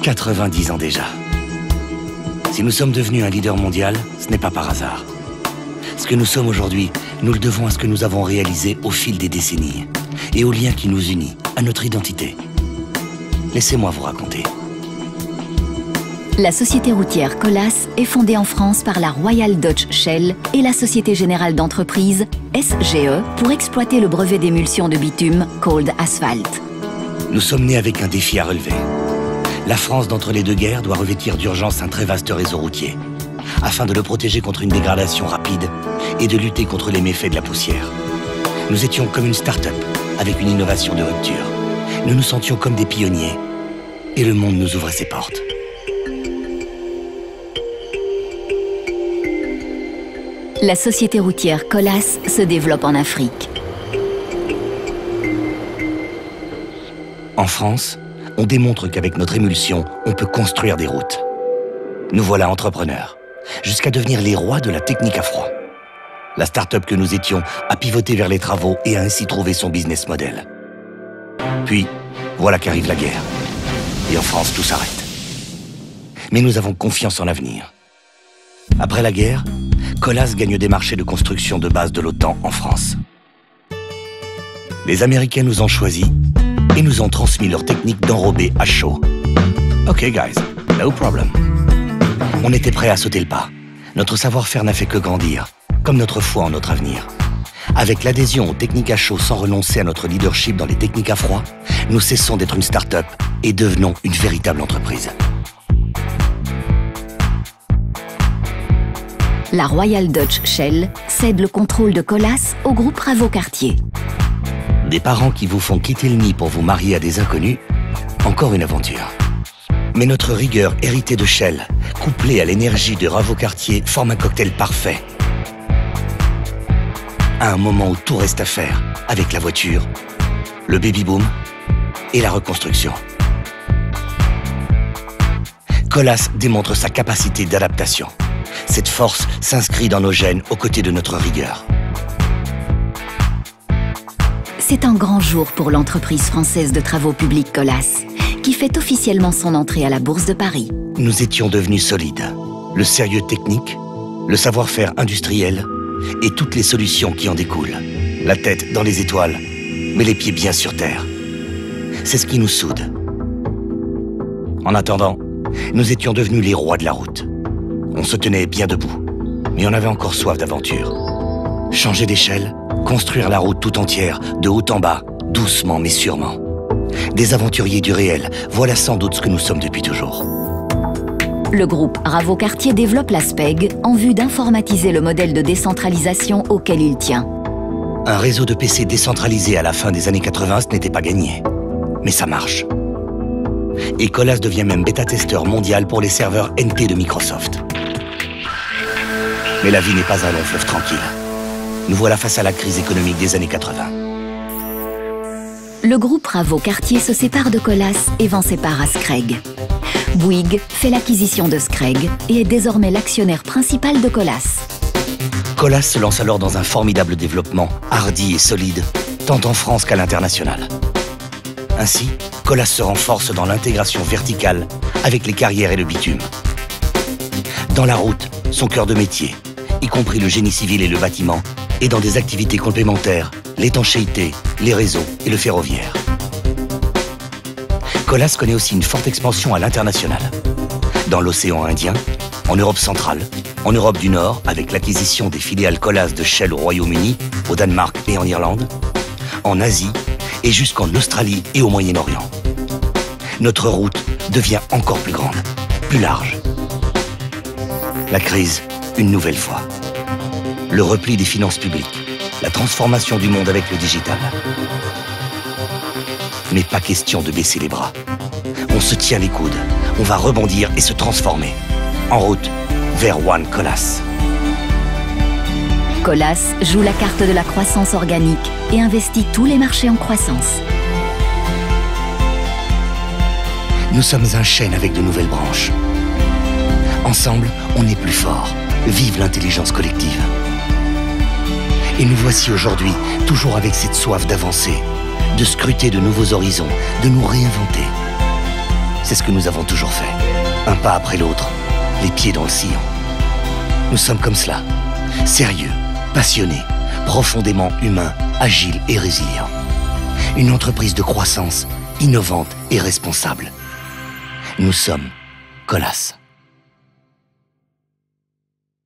90 ans déjà. Si nous sommes devenus un leader mondial, ce n'est pas par hasard. Ce que nous sommes aujourd'hui, nous le devons à ce que nous avons réalisé au fil des décennies et au lien qui nous unit, à notre identité. Laissez-moi vous raconter. La société routière Colas est fondée en France par la Royal Dutch Shell et la Société Générale d'Entreprise, SGE, pour exploiter le brevet d'émulsion de bitume Cold Asphalt. Nous sommes nés avec un défi à relever. La France, d'entre les deux guerres, doit revêtir d'urgence un très vaste réseau routier, afin de le protéger contre une dégradation rapide et de lutter contre les méfaits de la poussière. Nous étions comme une start-up, avec une innovation de rupture. Nous nous sentions comme des pionniers, et le monde nous ouvrait ses portes. La société routière Colas se développe en Afrique. En France, on démontre qu'avec notre émulsion, on peut construire des routes. Nous voilà entrepreneurs, jusqu'à devenir les rois de la technique à froid. La start-up que nous étions a pivoté vers les travaux et a ainsi trouvé son business model. Puis, voilà qu'arrive la guerre. Et en France, tout s'arrête. Mais nous avons confiance en l'avenir. Après la guerre, Colas gagne des marchés de construction de base de l'OTAN en France. Les Américains nous ont choisis et nous ont transmis leur technique d'enrober à chaud. Ok guys, no problem. On était prêts à sauter le pas. Notre savoir-faire n'a fait que grandir, comme notre foi en notre avenir. Avec l'adhésion aux techniques à chaud sans renoncer à notre leadership dans les techniques à froid, nous cessons d'être une start-up et devenons une véritable entreprise. La Royal Dutch Shell cède le contrôle de Colas au groupe Ravo-Cartier. Des parents qui vous font quitter le nid pour vous marier à des inconnus, encore une aventure. Mais notre rigueur héritée de Shell, couplée à l'énergie de Ravo-Cartier, forme un cocktail parfait. À un moment où tout reste à faire, avec la voiture, le baby-boom et la reconstruction. Colas démontre sa capacité d'adaptation. Cette force s'inscrit dans nos gènes aux côtés de notre rigueur. C'est un grand jour pour l'entreprise française de travaux publics Colas, qui fait officiellement son entrée à la Bourse de Paris. Nous étions devenus solides. Le sérieux technique, le savoir-faire industriel et toutes les solutions qui en découlent. La tête dans les étoiles, mais les pieds bien sur terre. C'est ce qui nous soude. En attendant, nous étions devenus les rois de la route. On se tenait bien debout, mais on avait encore soif d'aventure. Changer d'échelle, construire la route tout entière, de haut en bas, doucement mais sûrement. Des aventuriers du réel, voilà sans doute ce que nous sommes depuis toujours. Le groupe Ravo-Cartier développe la SPEG en vue d'informatiser le modèle de décentralisation auquel il tient. Un réseau de PC décentralisé à la fin des années 80, ce n'était pas gagné. Mais ça marche. Et Colas devient même bêta-testeur mondial pour les serveurs NT de Microsoft. Mais la vie n'est pas un long fleuve tranquille. Nous voilà face à la crise économique des années 80. Le groupe Ravo-Cartier se sépare de Colas et vend ses parts à Screg. Bouygues fait l'acquisition de Screg et est désormais l'actionnaire principal de Colas. Colas se lance alors dans un formidable développement, hardi et solide, tant en France qu'à l'international. Ainsi, Colas se renforce dans l'intégration verticale avec les carrières et le bitume. Dans la route, son cœur de métier, y compris le génie civil et le bâtiment, et dans des activités complémentaires, l'étanchéité, les réseaux et le ferroviaire. Colas connaît aussi une forte expansion à l'international. Dans l'océan Indien, en Europe centrale, en Europe du Nord, avec l'acquisition des filiales Colas de Shell au Royaume-Uni, au Danemark et en Irlande, en Asie et jusqu'en Australie et au Moyen-Orient. Notre route devient encore plus grande, plus large. La crise, une nouvelle fois. Le repli des finances publiques, la transformation du monde avec le digital. Mais pas question de baisser les bras. On se tient les coudes, on va rebondir et se transformer. En route vers One Colas. Colas joue la carte de la croissance organique et investit tous les marchés en croissance. Nous sommes un chêne avec de nouvelles branches. Ensemble, on est plus fort. Vive l'intelligence collective. Et nous voici aujourd'hui, toujours avec cette soif d'avancer, de scruter de nouveaux horizons, de nous réinventer. C'est ce que nous avons toujours fait. Un pas après l'autre, les pieds dans le sillon. Nous sommes comme cela, sérieux, passionnés, profondément humains, agiles et résilients. Une entreprise de croissance, innovante et responsable. Nous sommes Colas.